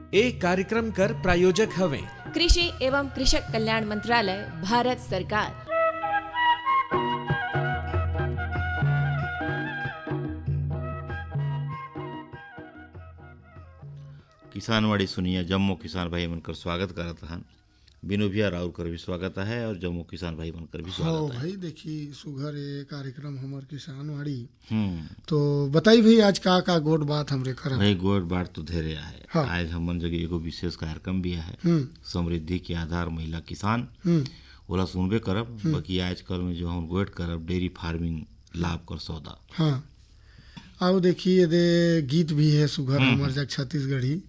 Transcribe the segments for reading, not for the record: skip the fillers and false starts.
एक कार्यक्रम कर प्रायोजक हवे कृषि एवं कृषक कल्याण मंत्रालय, भारत सरकार। किसानवाड़ी सुनिया जम्मू किसान भाई मनकर स्वागत करत हन। बिनु भैया राउर कर भी स्वागत है और जम्मू किसान भाई मनकर भी स्वागत है। भाई देखी सुघर ये कार्यक्रम हमर किसानवाड़ी तो बताई भाई आज का गोट बात हमरे करम भाई गोट बात तो धेरे है। हाँ। आज हमन जगह एगो विशेष कार्यक्रम भी है, समृद्धि के आधार महिला किसान ओला सुनबे करब। बाकी आजकल में जो हम गोट करब डेयरी फार्मिंग लाभ कर सौदा। हाँ आओ देखिए दे गीत भी है सुघर हमर जग छत्तीसगढ़ी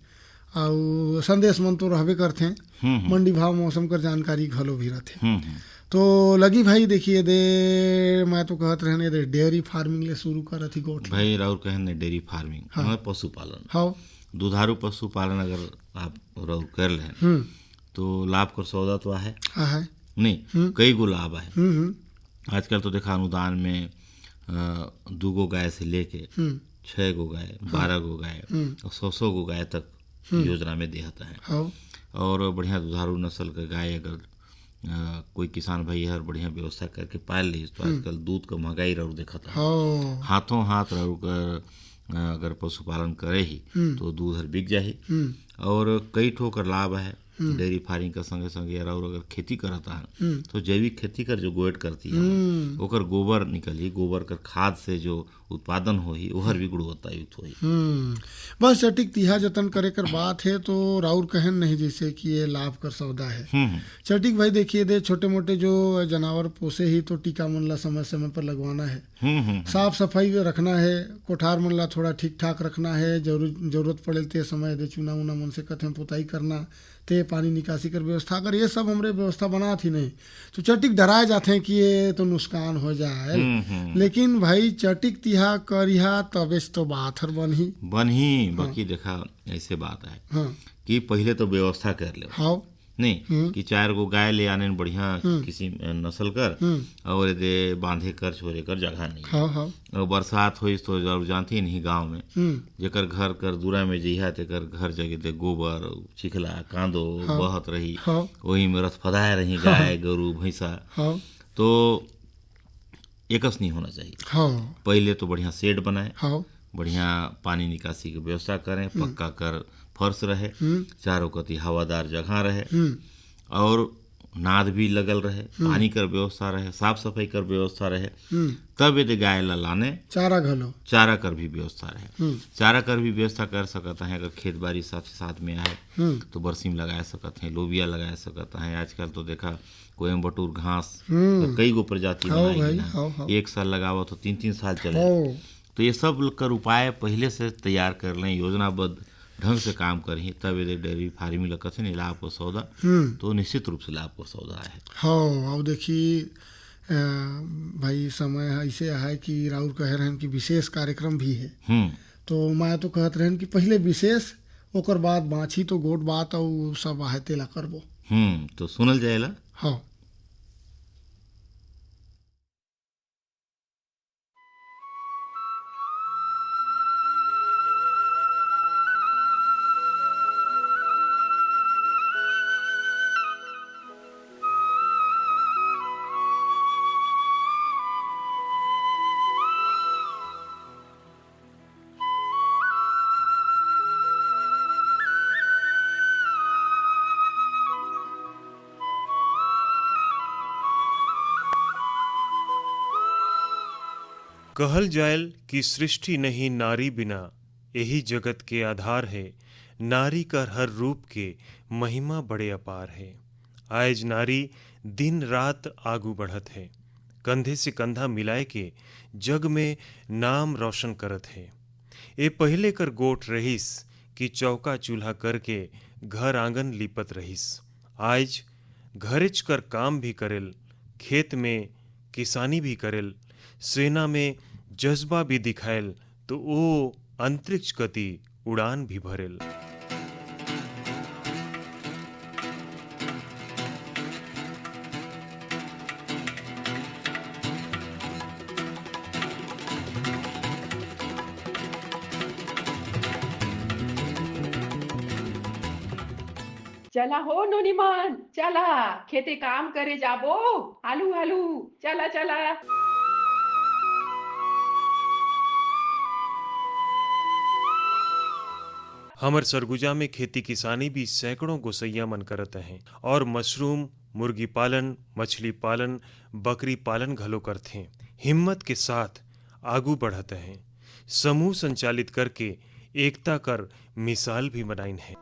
और संदेश मन तो रहबे करथे। मंडी भाव मौसम कर जानकारी घलो भी रहथे। तो लगी भाई देखिए दे मैं तो कहत रहने दे डेयरी फार्मिंग ले शुरू करत ही गोट भाई राउर कहने डेयरी फार्मिंग मतलब पशुपालन। हाँ दुधारू पशुपालन अगर आप राउर कर लें तो लाभ कर सौदा तो है नहीं, कई गो लाभ है। आजकल तो देखा अनुदान में 2 गो गाय से लेके 6 गो गाय 12 गो गाय और 100 गो गाय तक योजना में देता है। हाँ और बढ़िया दुधारू नस्ल का गाय अगर कोई किसान भाई हर बढ़िया व्यवस्था करके पाल ली तो आजकल दूध का महंगाई रहू देखा था। हाथों हाथ रहू कर अगर पशुपालन करे ही तो दूध हर बिक जाही। और कई ठोकर लाभ है डेयरी फार्मिंग का संगे संगे और अगर खेती करता है तो जैविक खेती कर जो गोएट करती है ओकर गोबर निकली, गोबर कर खाद से जो उत्पादन होही ओहर भी गुणवत्ता युक्त होही। बस सटीक तिहा जतन करे कर बात है तो राउर कहन नहीं जैसे कि ये लाभ कर सौदा है। सटीक भाई देखिए दे छोटे मोटे जो जानवर पोसे ही तो टीका मन ला समय समय पर लगवाना है, साफ सफाई रखना है, कोठार मन ला थोड़ा ठीक ठाक रखना है, जरूरत पड़े ते समय दे चुना उना मन से कथे पुताई करना ते पानी निकासी कर व्यवस्था अगर ये सब हमरे व्यवस्था बना थी नहीं तो चटिक डराए जाते हैं कि ये तो नुकसान हो जाए। लेकिन भाई चटिक तिहा करिहा तबे तो बात हर बनही। बाकी देखा ऐसे बात है कि पहले तो व्यवस्था कर ले हाँ नहीं कि 4 गो गाय ले आने बढ़िया किसी नस्ल कर और दे बांधे कर छोरे कर जगह नहीं। हाँ और बरसात हुई तो जरूर जानती नहीं गांव में जेकर घर कर दूरा में जइहा तेकर घर जगह दे गोबर चिखला कांदो बहत रही वही में रथ फदाए रही गाय गरु भैंसा तो एकस नहीं होना चाहिए। पहले तो बढ़िया शेड बनाए, बढ़िया पानी निकासी की व्यवस्था करें, पक्का कर फर्श रहे, चारों कती हवादार जगह रहे और नाद भी लगल रहे, पानी कर व्यवस्था रहे, साफ सफाई कर व्यवस्था रहे, तब यदि गाय ला लाने चारा कर भी व्यवस्था रहे। चारा कर भी व्यवस्था कर सकता है अगर खेत बाड़ी साथ में आए तो बरसीम लगा सकते हैं, लोबिया लगा सकता है। आजकल तो देखा कोयम्बटूर घास कई गो प्रजाति बनाई, एक साल लगावा तो 3-3 साल चले। तो ये सब कर उपाय पहले से तैयार कर लें, योजनाबद्ध ढंग से काम करें तब यदि डेयरी फार्मिंग कथे नहीं लाभ को सौदा तो निश्चित रूप से लाभ को सौदा है। हाँ अब देखिए भाई समय ऐसे है कि राउर कह रहे हैं कि विशेष कार्यक्रम भी है तो मैं तो कहत रहन कि पहले विशेष ओकर बाद बाछी तो गोट बात और सब आहे तेला करबो। तो सुनल जाएला। हाँ कहल जायल कि सृष्टि नहीं नारी बिना, यही जगत के आधार है। नारी कर हर रूप के महिमा बड़े अपार है। आज नारी दिन रात आगू बढ़त है, कंधे से कंधा मिलाए के जग में नाम रोशन करत है। ए पहले कर गोठ रहीस कि चौका चूल्हा करके घर आंगन लिपत रहीस। आज घरेच कर काम भी करेल, खेत में किसानी भी करेल, सेना में जज्बा भी दिखाएल तो वो अंतरिक्ष गति उड़ान भी भरेल। चला हो नोनीमान, चला खेते काम करे जाबो। हालू हालू, चला चला। हमर सरगुजा में खेती किसानी भी सैकड़ों गोसैया मन करत हैं और मशरूम, मुर्गी पालन, मछली पालन, बकरी पालन घलो करथे। हिम्मत के साथ आगू बढ़त हैं, समूह संचालित करके एकता कर मिसाल भी बनाइन है।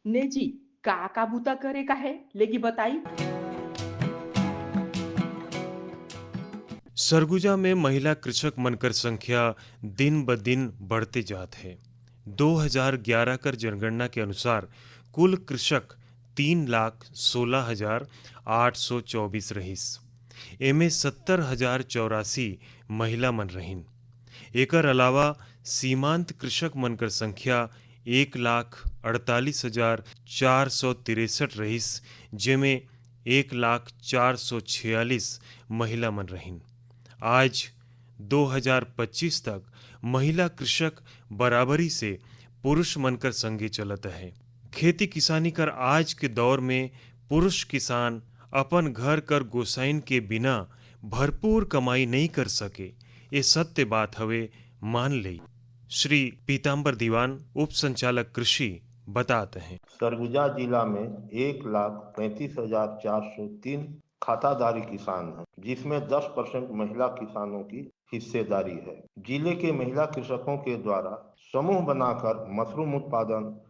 ने जी का बूता करे का है लेगी बताई। सरगुजा में महिला कृषक मनकर संख्या दिन ब दिन बढ़ते जात है। 2011 कर जनगणना के अनुसार कुल कृषक 3,16,824 रहीस। एमे 70,084 महिला मन रहीन। एकर अलावा सीमांत कृषक मनकर संख्या 1,48,463 रहीस, जेमे 1,04,46 महिला मन रहीन। आज 2025 तक महिला कृषक बराबरी से पुरुष मनकर संगे चलत है। खेती किसानी कर आज के दौर में पुरुष किसान अपन घर कर गोसाइन के बिना भरपूर कमाई नहीं कर सके, ये सत्य बात हवे, मान ले। श्री पीताम्बर दीवान, उप संचालक कृषि, बताते हैं। सरगुजा जिला में 1,35,403 खाताधारी किसान हैं, जिसमें 10% महिला किसानों की हिस्सेदारी है। जिले के महिला कृषकों के द्वारा समूह बनाकर मशरूम उत्पादन,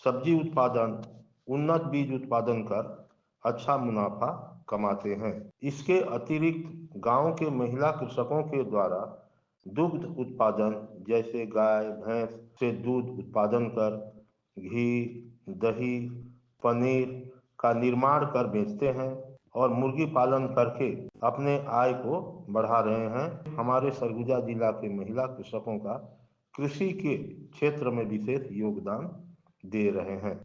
सब्जी उत्पादन, उन्नत बीज उत्पादन कर अच्छा मुनाफा कमाते हैं। इसके अतिरिक्त गांव के महिला कृषकों के द्वारा दुग्ध उत्पादन जैसे गाय भैंस से दूध उत्पादन कर घी, दही, पनीर का निर्माण कर बेचते हैं और मुर्गी पालन करके अपने आय को बढ़ा रहे हैं। हमारे सरगुजा जिला के महिला कृषकों का कृषि के क्षेत्र में विशेष योगदान दे रहे हैं।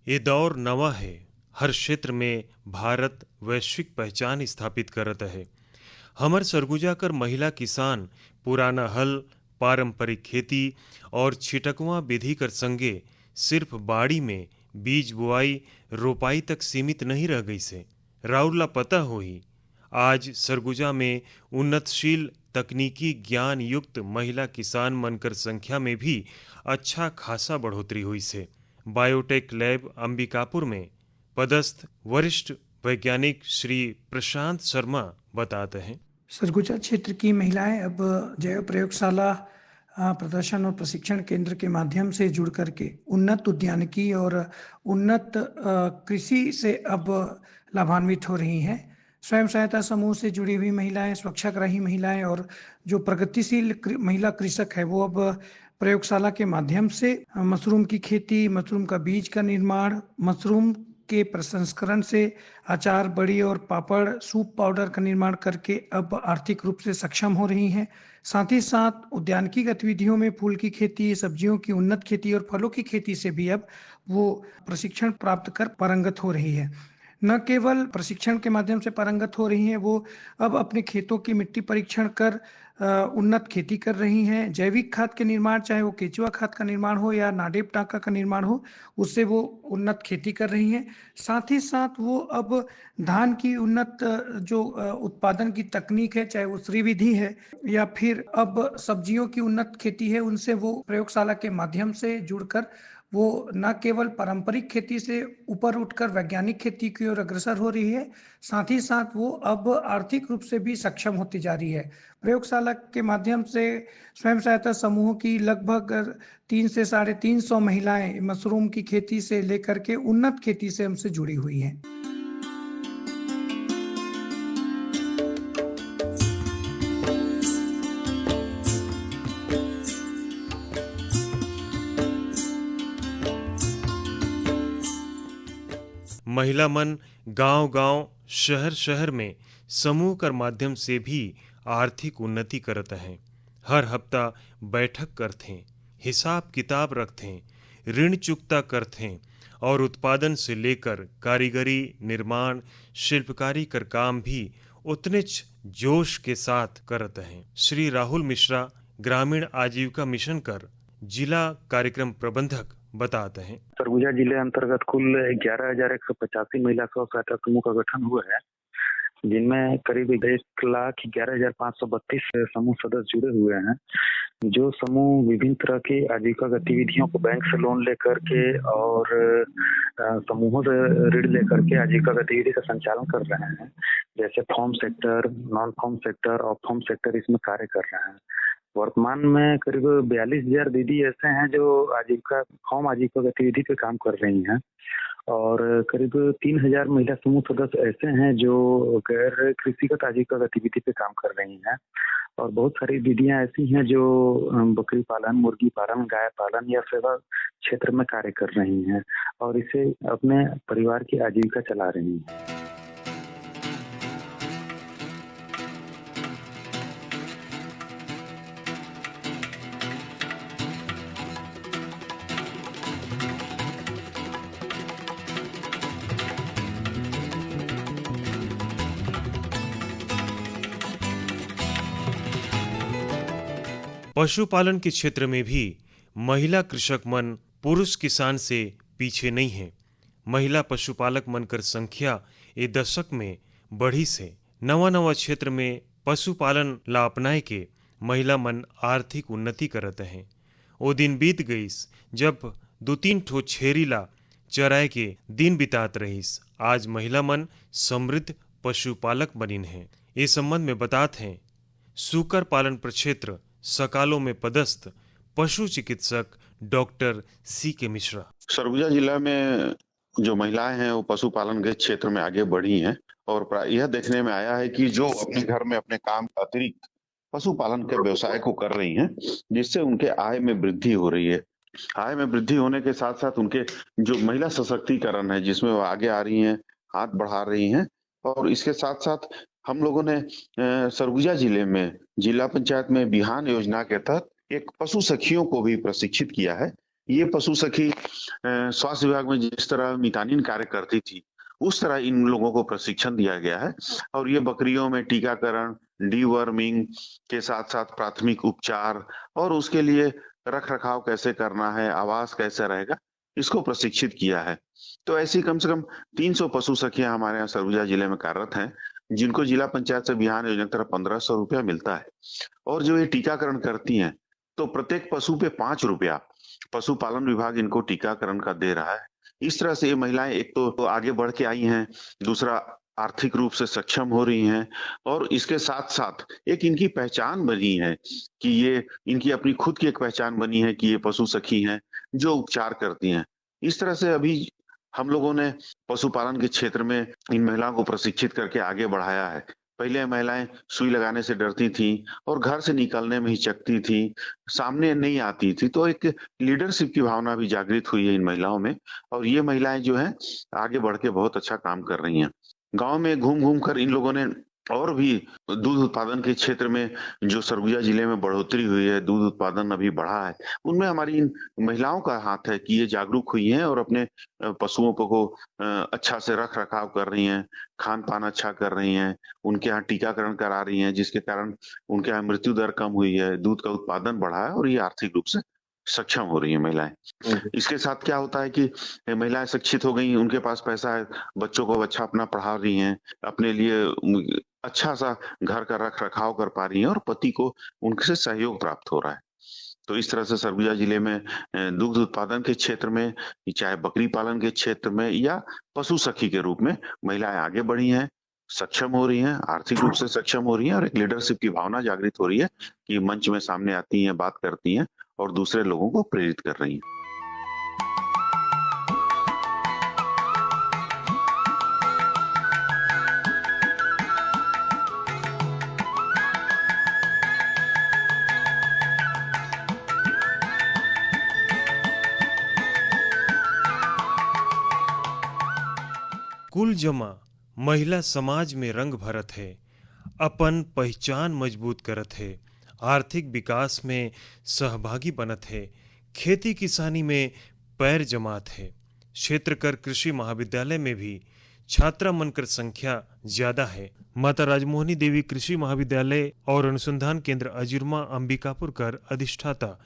ये दौर नवा है। हर क्षेत्र में भारत वैश्विक पहचान स्थापित करत है। हमर सरगुजा कर महिला किसान पुराना हल, पारंपरिक खेती और छिटकवा विधि कर संगे सिर्फ बाड़ी में बीज बुआई रोपाई तक सीमित नहीं रह गई से। राउरला पता होई, आज सरगुजा में उन्नतशील तकनीकी ज्ञान युक्त महिला किसान मनकर संख्या में भी अच्छा खासा बढ़ोतरी हुई से। बायोटेक लैब अंबिकापुर में पदस्थ वरिष्ठ वैज्ञानिक श्री प्रशांत शर्मा बताते हैं। सरगुजा क्षेत्र की महिलाएं अब जैव प्रयोगशाला, प्रदर्शन और प्रशिक्षण केंद्र के माध्यम से जुड़ करके उन्नत उद्यानिकी और उन्नत कृषि से अब लाभान्वित हो रही हैं। स्वयं सहायता समूह से जुड़ी हुई महिलाएं, स्वच्छाग्रही महिलाएं और जो प्रगतिशील महिला कृषक है वो अब प्रयोगशाला के माध्यम से मशरूम की खेती, मशरूम का बीज का निर्माण, मशरूम के प्रसंस्करण से अचार, बड़ी और पापड़, सूप पाउडर का निर्माण करके अब आर्थिक रूप से सक्षम हो रही हैं। साथ ही साथ उद्यानिकी गतिविधियों में फूल की खेती, सब्जियों की उन्नत खेती और फलों की खेती से भी अब वो प्रशिक्षण प्राप्त कर पारंगत हो रही है। न केवल प्रशिक्षण के माध्यम से पारंगत हो रही हैं, वो अब अपने खेतों की मिट्टी परीक्षण कर उन्नत खेती कर रही हैं। जैविक खाद के निर्माण, चाहे वो केचुआ खाद का निर्माण हो या नाडेप टाका का निर्माण हो, उससे वो उन्नत खेती कर रही हैं। साथ ही साथ वो अब धान की उन्नत जो उत्पादन की तकनीक है, चाहे वो श्रीविधि है या फिर अब सब्जियों की उन्नत खेती है, उनसे वो प्रयोगशाला के माध्यम से जुड़कर वो न केवल पारंपरिक खेती से ऊपर उठकर वैज्ञानिक खेती की ओर अग्रसर हो रही है, साथ ही साथ वो अब आर्थिक रूप से भी सक्षम होती जा रही है। प्रयोगशाला के माध्यम से स्वयं सहायता समूहों की लगभग 300 से 350 महिलाएं मशरूम की खेती से लेकर के उन्नत खेती से हमसे जुड़ी हुई हैं। महिला मन गांव-गांव, शहर-शहर में समूह कर माध्यम से भी आर्थिक उन्नति करत हैं। हर हफ्ता बैठक करते, हिसाब किताब रखते, ऋण चुकता करते और उत्पादन से लेकर कारीगरी, निर्माण, शिल्पकारी कर काम भी उतने जोश के साथ करते हैं। श्री राहुल मिश्रा ग्रामीण आजीविका मिशन कर जिला कार्यक्रम प्रबंधक बताते हैं। सरगुजा जिले अंतर्गत कुल 11,185 महिला स्व सहायता समूह का गठन हुआ है, जिनमें करीब 1,11,532 समूह सदस्य जुड़े हुए हैं। जो समूह विभिन्न तरह की आजीविका गतिविधियों को बैंक से लोन लेकर के और समूहों से ऋण लेकर के आजीविका गतिविधि का संचालन कर रहे हैं, जैसे form sector, non farm sector और फॉर्म सेक्टर इसमें कार्य कर रहे हैं। वर्तमान में करीब 42,000 दीदी ऐसे हैं जो फॉर्म आजीविका गतिविधि पे काम कर रही हैं और करीब 3,000 महिला समूह सदस्य ऐसे हैं जो गैर कृषिगत आजीविका गतिविधि पे काम कर रही हैं और बहुत सारी दीदियां ऐसी हैं जो बकरी पालन, मुर्गी पालन, गाय पालन या सेवा क्षेत्र में कार्य कर रही हैं और इसे अपने परिवार की आजीविका चला रही हैं। पशुपालन के क्षेत्र में भी महिला कृषक मन पुरुष किसान से पीछे नहीं है। महिला पशुपालक मन कर संख्या ए दशक में बढ़ी से नवा क्षेत्र में पशुपालन ला अपनाए के महिला मन आर्थिक उन्नति करत हैं। ओ दिन बीत गईस जब 2-3 ठो छेरी ला चराए के दिन बितात रहीस। आज महिला मन समृद्ध पशुपालक बनिन हैं। इस संबंध में बताते हैं सूकर पालन प्रक्षेत्र सकालो में पदस्थ पशु चिकित्सक डॉक्टर C.K. मिश्रा। सरगुजा जिला में जो महिलाएं हैं वो पशुपालन के क्षेत्र में आगे बढ़ी हैं और यह देखने में आया है कि जो अपने घर में अपने काम के अतिरिक्त पशुपालन के व्यवसाय को कर रही हैं, जिससे उनके आय में वृद्धि हो रही है। आय में वृद्धि होने के साथ साथ उनके जो महिला सशक्तिकरण है, जिसमें वो आगे आ रही हैं, हाथ बढ़ा रही हैं और इसके साथ साथ हम लोगों ने सरगुजा जिले में जिला पंचायत में बिहान योजना के तहत एक पशु सखियों को भी प्रशिक्षित किया है। ये पशु सखी स्वास्थ्य विभाग में जिस तरह मितानिन कार्य करती थी उस तरह इन लोगों को प्रशिक्षण दिया गया है और ये बकरियों में टीकाकरण, डीवर्मिंग के साथ साथ प्राथमिक उपचार और उसके लिए रख रखाव कैसे करना है, आवास कैसे रहेगा, इसको प्रशिक्षित किया है। तो ऐसी कम से कम 300 पशु सखियां हमारे यहाँ सरगुजा जिले में कार्यरत हैं, जिनको जिला पंचायत से बिहान योजना की तरफ 1,500 रुपया मिलता है और जो ये टीकाकरण करती हैं तो प्रत्येक पशु पे 5 रुपया पशुपालन विभाग इनको टीकाकरण का दे रहा है। इस तरह से ये महिलाएं एक तो आगे बढ़ के आई हैं, दूसरा आर्थिक रूप से सक्षम हो रही हैं और इसके साथ साथ एक इनकी पहचान बनी है कि ये इनकी अपनी खुद की एक पहचान बनी है कि ये पशु सखी हैं जो उपचार करती हैं। इस तरह से अभी हम लोगों ने पशुपालन के क्षेत्र में इन महिलाओं को प्रशिक्षित करके आगे बढ़ाया है। पहले महिलाएं सुई लगाने से डरती थी और घर से निकलने में हिचकती थी, सामने नहीं आती थी, तो एक लीडरशिप की भावना भी जागृत हुई है इन महिलाओं में और ये महिलाएं जो हैं आगे बढ़ के बहुत अच्छा काम कर रही हैं। गांव में घूम घूम कर इन लोगों ने और भी दूध उत्पादन के क्षेत्र में जो सरगुजा जिले में बढ़ोतरी हुई है, दूध उत्पादन अभी बढ़ा है, उनमें हमारी इन महिलाओं का हाथ है कि ये जागरूक हुई हैं और अपने पशुओं को अच्छा से रख रखाव कर रही हैं, खान पान अच्छा कर रही हैं, उनके यहाँ टीकाकरण करा रही हैं, जिसके कारण उनके यहाँ मृत्यु दर कम हुई है, दूध का उत्पादन बढ़ा है और ये आर्थिक रूप से सक्षम हो रही है महिलाएं। इसके साथ क्या होता है कि महिलाएं शिक्षित हो गई, उनके पास पैसा है, बच्चों को अच्छा अपना पढ़ा रही हैं, अपने लिए अच्छा सा घर का रख रखाव कर पा रही हैं और पति को उनसे सहयोग प्राप्त हो रहा है। तो इस तरह से सरगुजा जिले में दुग्ध उत्पादन के क्षेत्र में, चाहे बकरी पालन के क्षेत्र में या पशु सखी के रूप में महिलाएं आगे बढ़ी हैं, सक्षम हो रही हैं, आर्थिक रूप से सक्षम हो रही हैं और एक लीडरशिप की भावना जागृत हो रही है कि मंच में सामने आती हैं, बात करती हैं और दूसरे लोगों को प्रेरित कर रही हैं। कुल जमा महिला समाज में रंग भरत है। अपन पहचान मजबूत करत है, आर्थिक विकास में सहभागी बनत है, खेती किसानी में पैर जमात है। क्षेत्र कर कृषि महाविद्यालय में भी छात्रा मन कर संख्या ज्यादा है। माता राजमोहनी देवी कृषि महाविद्यालय और अनुसंधान केंद्र अजिरमा अंबिकापुर कर अधिष्ठाता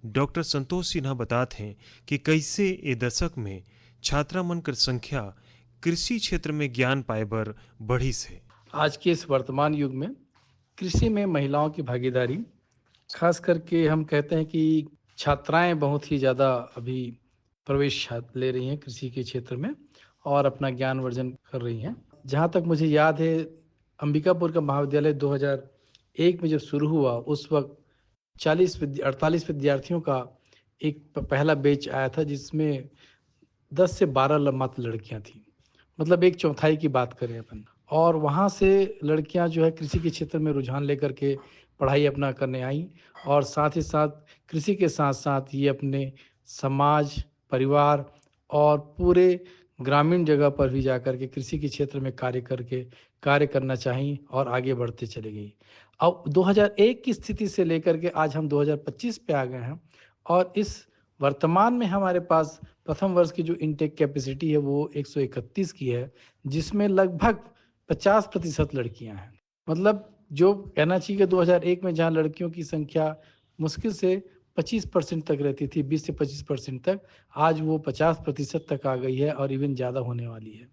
डॉक्टर संतोष सिन्हा बताते हैं कि कैसे ए दशक में छात्रा मन कर संख्या कृषि क्षेत्र में ज्ञान पाए बर बढ़ी से। आज के इस वर्तमान युग में कृषि में महिलाओं की भागीदारी, खास करके हम कहते हैं कि छात्राएं बहुत ही ज़्यादा अभी प्रवेश ले रही हैं कृषि के क्षेत्र में और अपना ज्ञान वर्धन कर रही हैं। जहाँ तक मुझे याद है, अंबिकापुर का महाविद्यालय 2001 में जब शुरू हुआ, उस वक्त 48 विद्यार्थियों का एक पहला बैच आया था, जिसमें 10 से 12 मात्र लड़कियां थी, मतलब एक चौथाई की बात करें अपन। और वहाँ से लड़कियां जो है कृषि के क्षेत्र में रुझान लेकर के पढ़ाई अपना करने आई और साथ ही साथ कृषि के साथ साथ ये अपने समाज, परिवार और पूरे ग्रामीण जगह पर भी जाकर के कृषि के क्षेत्र में कार्य करना चाहिए और आगे बढ़ते चले गई। अब 2001 की स्थिति से लेकर के आज हम 2025 पे आ गए हैं और इस वर्तमान में हमारे पास प्रथम वर्ष की जो इनटेक कैपेसिटी है वो 131 की है, जिसमें लगभग 50% लड़कियां हैं। मतलब जो कहना चाहिए कि 2001 में जहां लड़कियों की संख्या मुश्किल से 25% तक रहती थी, 20 से 25% तक, आज वो 50% तक आ गई है और इवन ज़्यादा होने वाली है।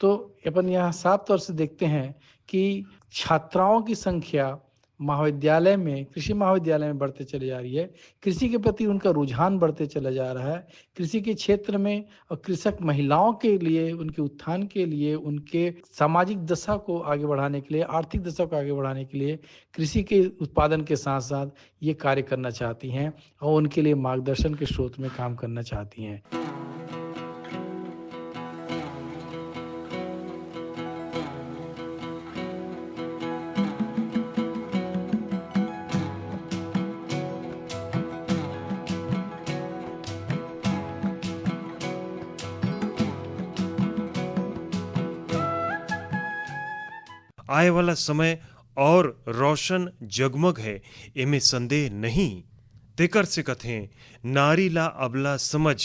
तो अपन यहाँ साफ तौर से देखते हैं कि छात्राओं की संख्या महाविद्यालय में, कृषि महाविद्यालय में बढ़ते चली जा रही है। कृषि के प्रति उनका रुझान बढ़ते चला जा रहा है। कृषि के क्षेत्र में और कृषक महिलाओं के लिए, उनके उत्थान के लिए, उनके सामाजिक दशा को आगे बढ़ाने के लिए, आर्थिक दशा को आगे बढ़ाने के लिए कृषि के उत्पादन के साथ साथ ये कार्य करना चाहती हैं और उनके लिए मार्गदर्शन के स्रोत में काम करना चाहती हैं। आए वाला समय और रोशन जगमग है, इमें संदेह नहीं। तेकर से कथें, नारी ला अबला समझ,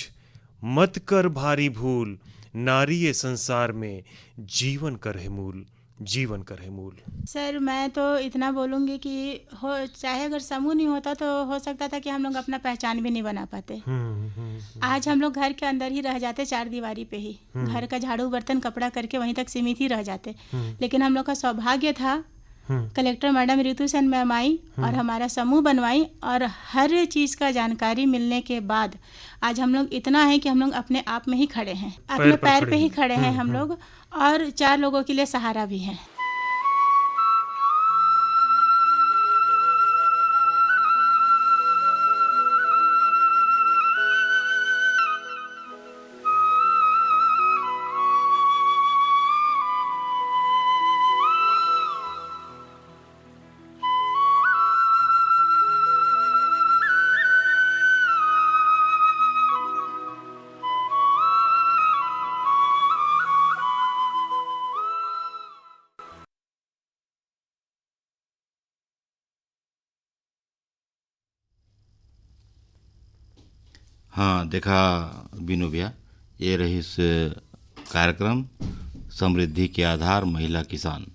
मत कर भारी भूल, नारी ये संसार में जीवन करे मूल, जीवन करे मूल। सर मैं तो इतना बोलूँगी कि चाहे अगर समूह नहीं होता तो हो सकता था कि हम लोग अपना पहचान भी नहीं बना पाते। आज हम लोग घर के अंदर ही रह जाते, चार दीवारी पे ही, घर का झाड़ू बर्तन कपड़ा करके वहीं तक सीमित ही रह जाते। लेकिन हम लोग का सौभाग्य था, कलेक्टर मैडम ऋतु सेन मैम आई और हमारा समूह बनवाई और हर चीज़ का जानकारी मिलने के बाद आज हम लोग इतना है कि हम लोग अपने आप में ही खड़े हैं, अपने पैर पे ही खड़े हैं हम लोग और 4 लोगों के लिए सहारा भी हैं। हाँ, देखा बीनू भैया, ये रही इस कार्यक्रम समृद्धि के आधार महिला किसान।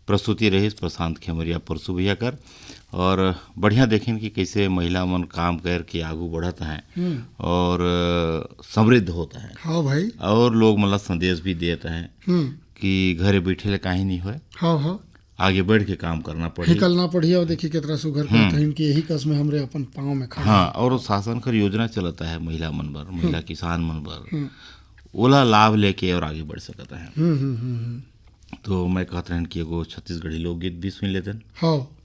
प्रस्तुति रही प्रशांत खेमरिया परसू भैया कर और बढ़िया देखें कि कैसे महिला मन काम कर के आगू बढ़त हैं और समृद्ध होता है। हाँ भाई, और लोग मतलब संदेश भी देते हैं कि घरे बैठे काहे नहीं हुए, हाँ आगे बढ़ के काम करना पड़ी, निकलना पड़ी। और देखिए कितना सुघर करते हैं कि यही कस में हमरे अपन पाँव में खड़ा। हाँ, और शासन का योजना चलता है महिला मन बर, महिला किसान मन बर, ओला लाभ लेके और आगे बढ़ सकता है। तो मैं कहता हूँ कि एगो छत्तीसगढ़ी लोकगीत भी सुन लेते हैं। हाँ,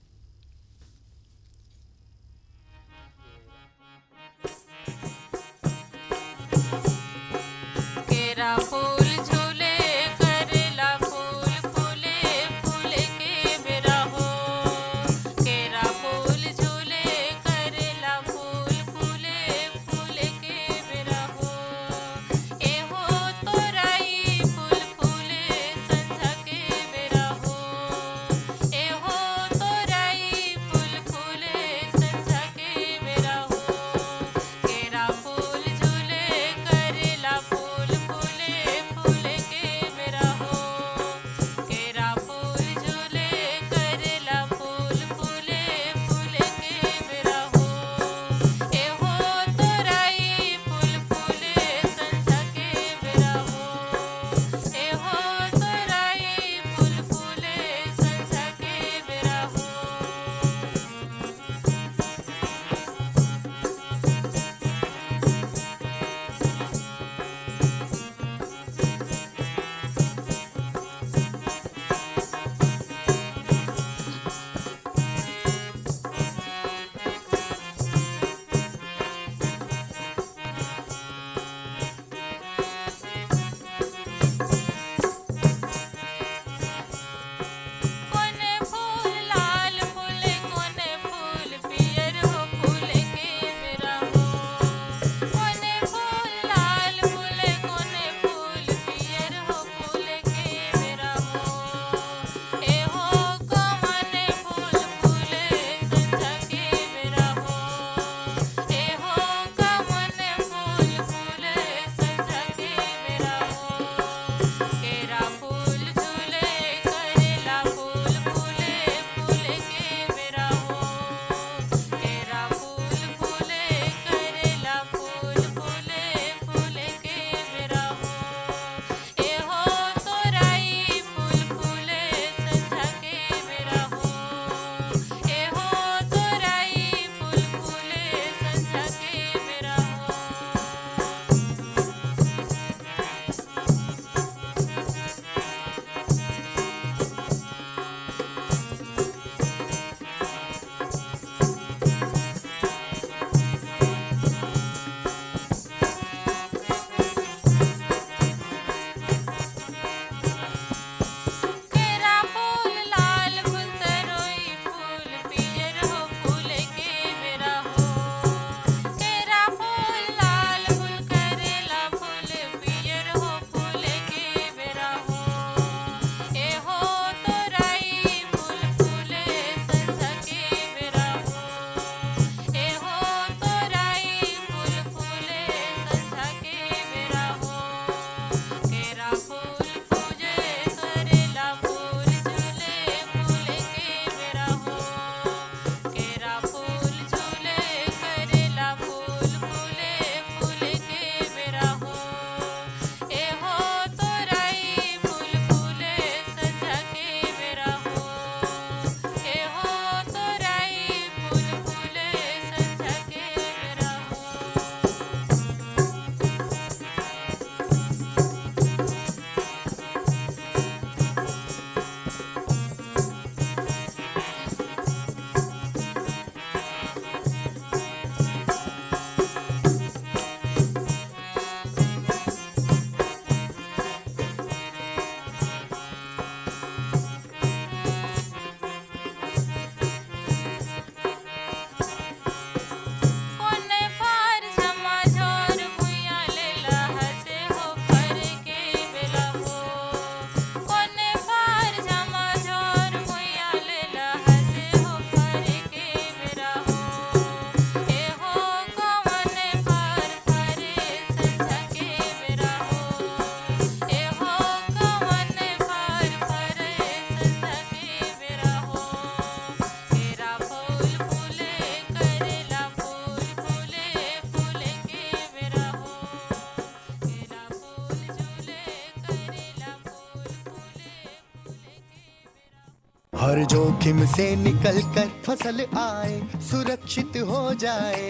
हर जोखिम से निकल कर फसल आए, सुरक्षित हो जाए।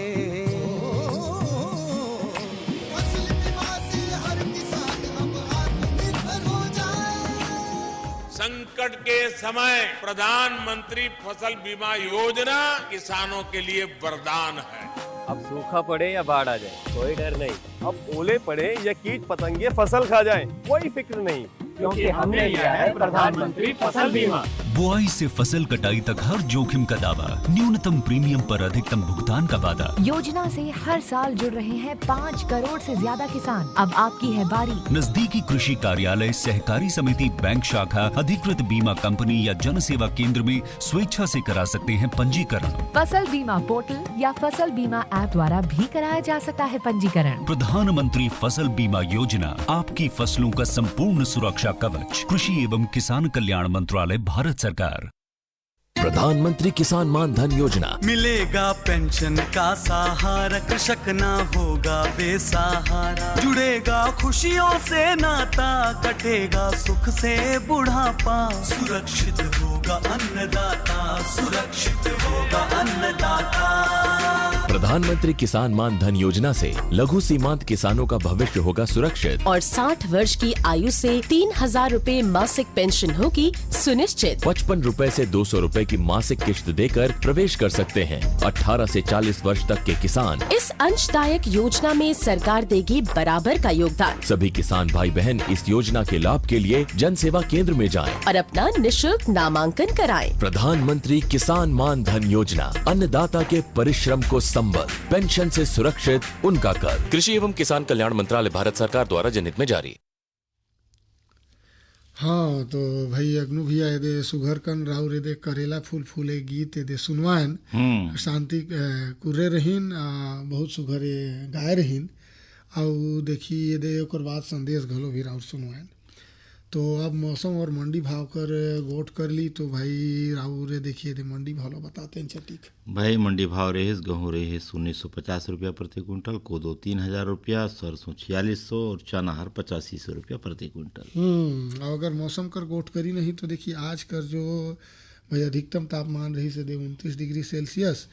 फसल बीमा से हर किसान अब आत्मनिर्भर हो जाए। संकट के समय प्रधानमंत्री फसल बीमा योजना किसानों के लिए वरदान है। अब सूखा पड़े या बाढ़ आ जाए कोई डर नहीं, अब ओले पड़े या कीट पतंगे फसल खा जाए कोई फिक्र नहीं, क्योंकि हमने लिया है प्रधानमंत्री फसल बीमा। बुआई से फसल कटाई तक हर जोखिम का दावा, न्यूनतम प्रीमियम पर अधिकतम भुगतान का वादा। योजना से हर साल जुड़ रहे हैं 5 करोड़ से ज्यादा किसान। अब आपकी है बारी। नजदीकी कृषि कार्यालय, सहकारी समिति, बैंक शाखा, अधिकृत बीमा कंपनी या जन सेवा केंद्र में स्वेच्छा से करा सकते हैं पंजीकरण। फसल बीमा पोर्टल या फसल बीमा ऐप द्वारा भी कराया जा सकता है पंजीकरण। प्रधानमंत्री फसल बीमा योजना, आपकी फसलों का संपूर्ण सुरक्षा कवच। कृषि एवं किसान कल्याण मंत्रालय, भारत सरकार। प्रधानमंत्री किसान मान धन योजना। मिलेगा पेंशन का सहारा, कृषक ना होगा बेसहारा। जुड़ेगा खुशियों से नाता, कटेगा सुख से बुढ़ापा। सुरक्षित होगा अन्नदाता, सुरक्षित होगा अन्नदाता। प्रधानमंत्री किसान मान धन योजना से लघु सीमांत किसानों का भविष्य होगा सुरक्षित। और 60 वर्ष की आयु से 3,000 रूपए मासिक पेंशन होगी सुनिश्चित। 55 रूपए से 200 रूपए की मासिक किश्त देकर प्रवेश कर सकते हैं 18 से 40 वर्ष तक के किसान। इस अंशदायक योजना में सरकार देगी बराबर का योगदान। सभी किसान भाई बहन इस योजना के लाभ के लिए जन सेवा केंद्र में जाएं और अपना निशुल्क नामांकन कराएं। प्रधानमंत्री किसान मान धन योजना, अन्नदाता के परिश्रम को संबल, पेंशन से सुरक्षित उनका कर। कृषि एवं किसान कल्याण मंत्रालय, भारत सरकार द्वारा जनहित में जारी। हाँ तो भाई अग्नु भैया ये सुघर कन राउर ये करेला फूल फूले गीत ये सुनवान शांति कुर्रे रहीन बहुत सुघर ये गाय रहीन और देखी ये ओकर बाद संदेश घलो भी राउर सुनवान। तो अब मौसम और मंडी भाव कर गोट कर ली तो भाई राउर देखिए दे मंडी भाव बताते हैं चटीक। भाई मंडी भाव रहे गेहूँ रहे 1950 रुपया प्रति क्विंटल, कोदो 3,000 रुपया, सरसों 4600 और चना हर 8500 रुपया प्रति क्विंटल। और अगर मौसम कर गोट करी नहीं तो देखिए आज कर जो भाई अधिकतम तापमान रही से 29 डिग्री सेल्सियस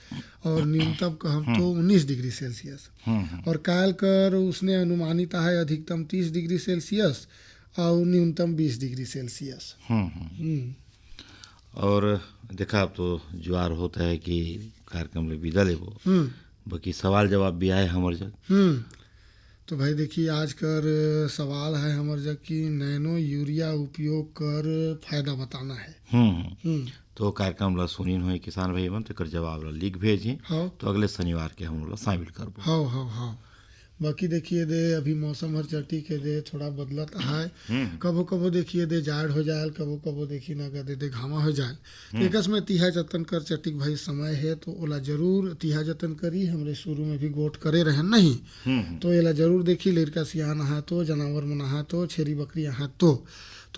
और न्यूनतम हम तो 19 डिग्री सेल्सियस और काल कर उसने अनुमानित है अधिकतम 30 डिग्री सेल्सियस और न्यूनतम 20 डिग्री सेल्सियस। और देखा अब तो ज्वार होता है कि कार्यक्रम में विदा ले वो बाकी सवाल जवाब भी आए हमारे जग। तो भाई देखिए आज कर सवाल है हमारे जग की नैनो यूरिया उपयोग कर फायदा बताना है। तो कार्यक्रम ला सुनीन हो किसान भाई मन तो जवाब ला लिख भेजी तो अगले शनिवार के हम लोग शामिल कर। हाँ बाकी देखिए दे अभी मौसम हर चटी के दे थोड़ा बदलत है। कबो कबो देखिए दे जाड़ हो जाए, कबो कबो देखिए ना दे दे घामा हो जाए। एक में तिहा जतन कर चटिक भाई समय है तो ओला जरूर तिहा जतन करी। हमरे शुरू में भी गोट करे रहे नहीं तो एला जरूर देखी लड़का सियान है तो जानवर मना है तो छेरी बकरी है तो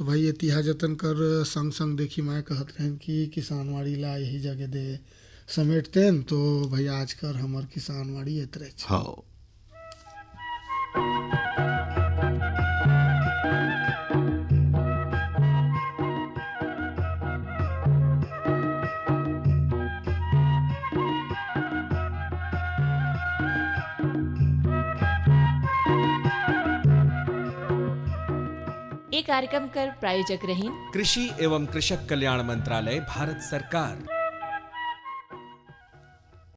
भाई ये तिहा जतन कर संग संग देखी मैं कहत रहन कि किसानवाड़ी ला यही जगह दे समेटते तो भाई आज कर हमार किसानवाड़ी इतरे। ये कार्यक्रम कर प्रायोजक रहीन कृषि एवं कृषक कल्याण मंत्रालय, भारत सरकार।